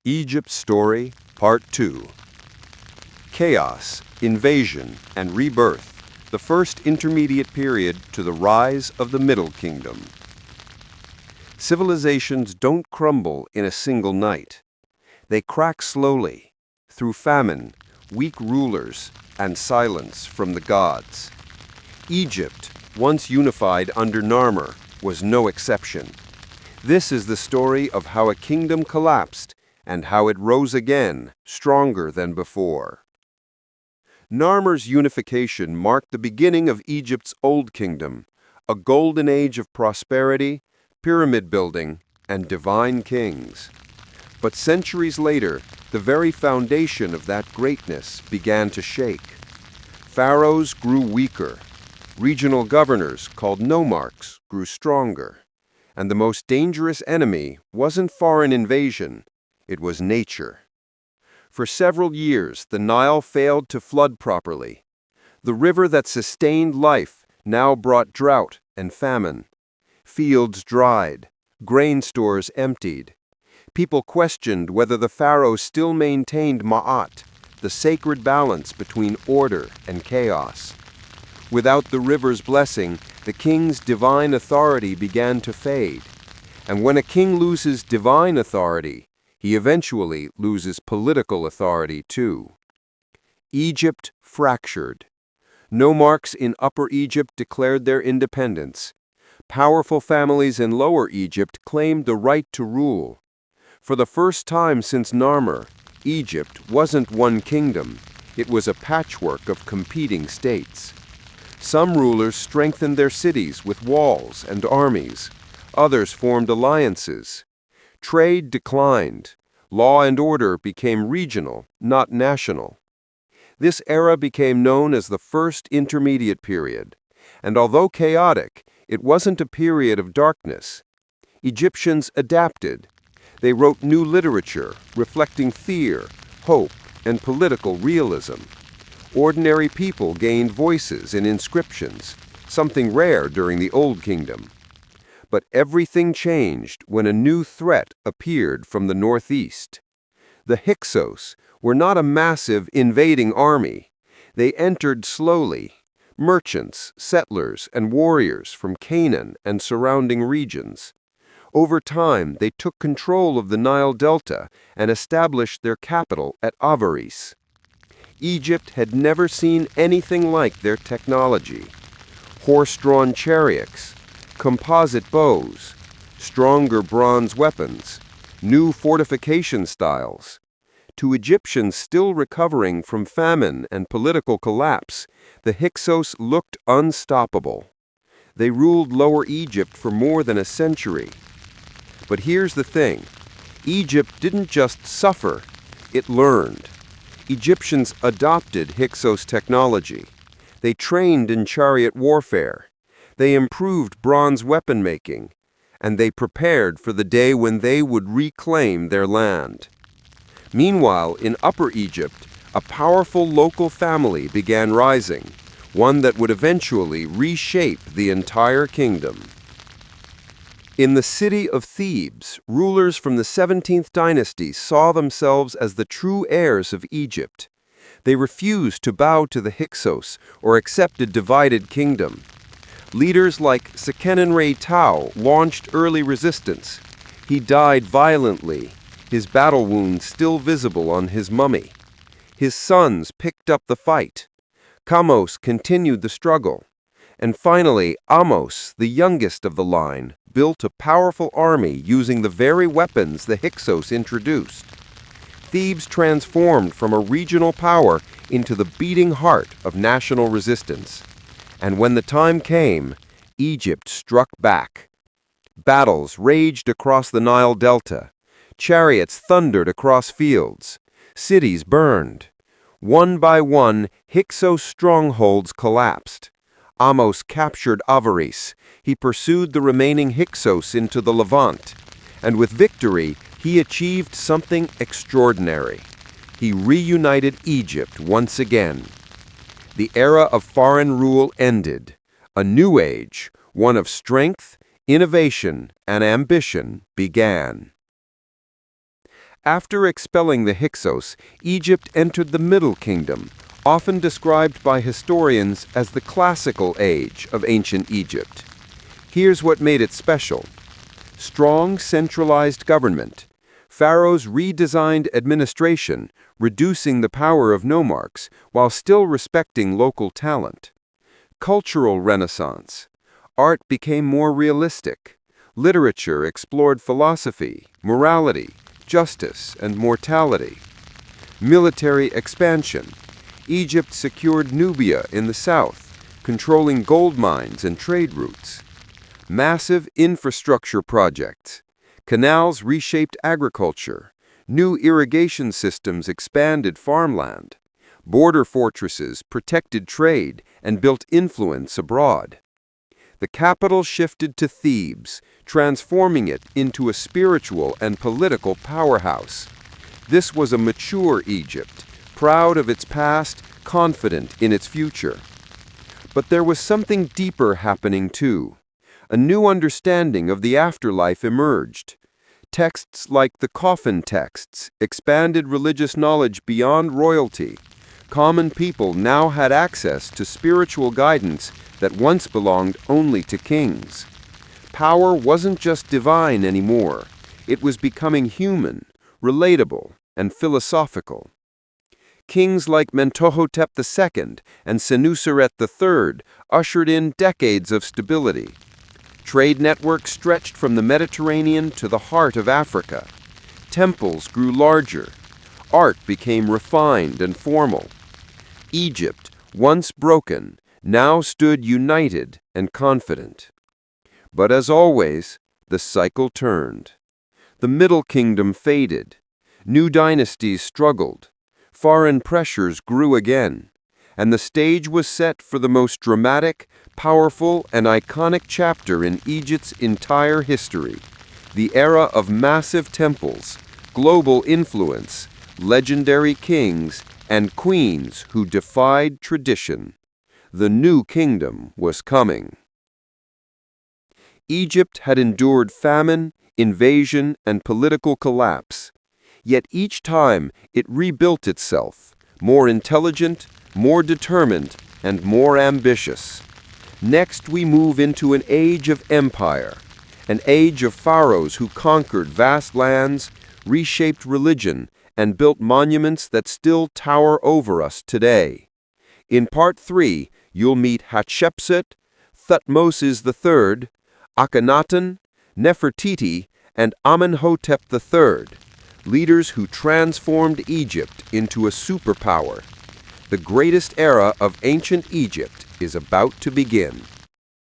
Egypt's Story, Part 2. Chaos, Invasion, and Rebirth, the first intermediate period to the rise of the Middle Kingdom. Civilizations don't crumble in a single night. They crack slowly, through famine, weak rulers, and silence from the gods. Egypt, once unified under Narmer, was no exception. This is the story of how a kingdom collapsed and how it rose again, stronger than before. Narmer's unification marked the beginning of Egypt's Old Kingdom, a golden age of prosperity, pyramid building, and divine kings. But centuries later, the very foundation of that greatness began to shake. Pharaohs grew weaker. Regional governors, called nomarchs, grew stronger. And the most dangerous enemy wasn't foreign invasion, it was nature. For several years, the Nile failed to flood properly. The river that sustained life now brought drought and famine. Fields dried, grain stores emptied. People questioned whether the pharaoh still maintained ma'at, the sacred balance between order and chaos. Without the river's blessing, the king's divine authority began to fade. And when a king loses divine authority, he eventually loses political authority too. Egypt fractured. Nomarchs in Upper Egypt declared their independence. Powerful families in Lower Egypt claimed the right to rule. For the first time since Narmer, Egypt wasn't one kingdom. It was a patchwork of competing states. Some rulers strengthened their cities with walls and armies. Others formed alliances. Trade declined. Law and order became regional, not national. This era became known as the First Intermediate Period, and although chaotic, it wasn't a period of darkness. Egyptians adapted. They wrote new literature, reflecting fear, hope, and political realism. Ordinary people gained voices in inscriptions, something rare during the Old Kingdom. But everything changed when a new threat appeared from the northeast. The Hyksos were not a massive invading army. They entered slowly, merchants, settlers, and warriors from Canaan and surrounding regions. Over time, they took control of the Nile Delta and established their capital at Avaris. Egypt had never seen anything like their technology. Horse-drawn chariots, composite bows, stronger bronze weapons, new fortification styles. To Egyptians still recovering from famine and political collapse, the Hyksos looked unstoppable. They ruled Lower Egypt for more than a century. But here's the thing. Egypt didn't just suffer, it learned. Egyptians adopted Hyksos technology. They trained in chariot warfare. They improved bronze weapon making, and they prepared for the day when they would reclaim their land. Meanwhile, in Upper Egypt, a powerful local family began rising, one that would eventually reshape the entire kingdom. In the city of Thebes, rulers from the 17th dynasty saw themselves as the true heirs of Egypt. They refused to bow to the Hyksos or accept a divided kingdom. Leaders like Sekenenre-Tao launched early resistance. He died violently, his battle wounds still visible on his mummy. His sons picked up the fight. Ahmose continued the struggle. And finally, Ahmose, the youngest of the line, built a powerful army using the very weapons the Hyksos introduced. Thebes transformed from a regional power into the beating heart of national resistance. And when the time came, Egypt struck back. Battles raged across the Nile Delta. Chariots thundered across fields. Cities burned. One by one, Hyksos strongholds collapsed. Ahmose captured Avaris. He pursued the remaining Hyksos into the Levant. And with victory, he achieved something extraordinary. He reunited Egypt once again. The era of foreign rule ended. A new age, one of strength, innovation, and ambition, began. After expelling the Hyksos, Egypt entered the Middle Kingdom, often described by historians as the classical age of ancient Egypt. Here's what made it special. Strong centralized government. Pharaohs redesigned administration, reducing the power of nomarchs while still respecting local talent. Cultural renaissance. Art became more realistic. Literature explored philosophy, morality, justice, and mortality. Military expansion. Egypt secured Nubia in the south, controlling gold mines and trade routes. Massive infrastructure projects. Canals reshaped agriculture. New irrigation systems expanded farmland. Border fortresses protected trade and built influence abroad. The capital shifted to Thebes, transforming it into a spiritual and political powerhouse. This was a mature Egypt, proud of its past, confident in its future. But there was something deeper happening too. A new understanding of the afterlife emerged. Texts like the coffin texts expanded religious knowledge beyond royalty. Common people now had access to spiritual guidance that once belonged only to kings. Power wasn't just divine anymore. It was becoming human, relatable, and philosophical. Kings like Mentuhotep II and Senuseret III ushered in decades of stability. Trade networks stretched from the Mediterranean to the heart of Africa. Temples grew larger. Art became refined and formal. Egypt, once broken, now stood united and confident. But as always, the cycle turned. The Middle Kingdom faded. New dynasties struggled. Foreign pressures grew again. And the stage was set for the most dramatic, powerful, and iconic chapter in Egypt's entire history. The era of massive temples, global influence, legendary kings, and queens who defied tradition. The new kingdom was coming. Egypt had endured famine, invasion, and political collapse. Yet each time it rebuilt itself, more intelligent, more determined, and more ambitious. Next we move into an age of empire, an age of pharaohs who conquered vast lands, reshaped religion, and built monuments that still tower over us today. In Part 3, you'll meet Hatshepsut, Thutmose III, Akhenaten, Nefertiti, and Amenhotep III, leaders who transformed Egypt into a superpower. The greatest era of ancient Egypt is about to begin.